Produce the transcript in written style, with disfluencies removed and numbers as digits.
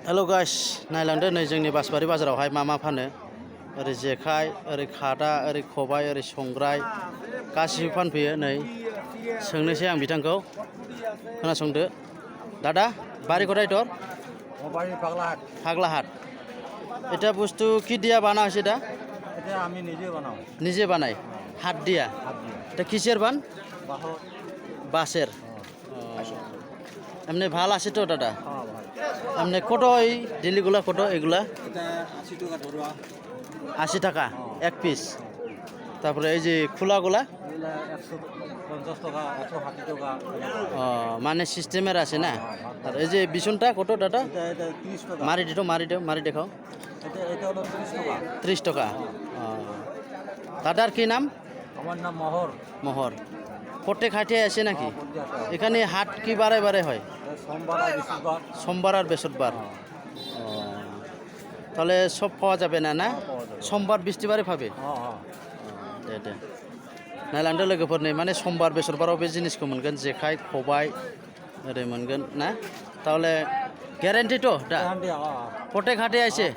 hello' guys नायलांदो नै जोंनि बासबारि बाजारावहाय मा फानो ओरै जेखाइ ओरै खादा ओरै खबाइ ओरै संग्राय गासिबो फानफैयो नै सोंनोसै आं बिथांखौ खोनासंदो दादा বাড়ি কোথায় তোর বাড়ি পাগলাহাট পাগলাহাট এটা বস্তু কি দিয়া বানা হয়েছে এটা এটা আমি নিজে বানাও নিজে বানাই হাত দিয়া এটা কিসের বান বাসের এমনি ভাল আছে তো দাদা এমনি কত এই ডিলিগুলা কত এগুলা 80 টাকা ধরুয়া 80 টাকা এক পিস তারপরে এই যে খোলাগুলা 150 টাকা 160 টাকা মানে সিস্টেমের আছে না আর এই যে বিছনটা কত দাদা এটা 30 টাকা মারি দেখাও এটা হলো 30 টাকা 30 টাকা দাদার কি নাম আমার নাম মোহর মোহর প্রত্যেক হাটে আসে নাকি এখানে হাট কি বারে বারে হয় সোমবার আর বৃহস্পতিবার তাহলে সব পাওয়া যাবে না না সোমবার বৃহস্পতিবারে পাবে दे नायलांदो लोगोफोरनि माने समबार बेसरबाराव बे जिनिसखौ मोनगोन जेखाइ खबाइ ओरै मोनगोन ना ताहले ग्यारेन्टि तो दा प्रत्येक हाटे आइसे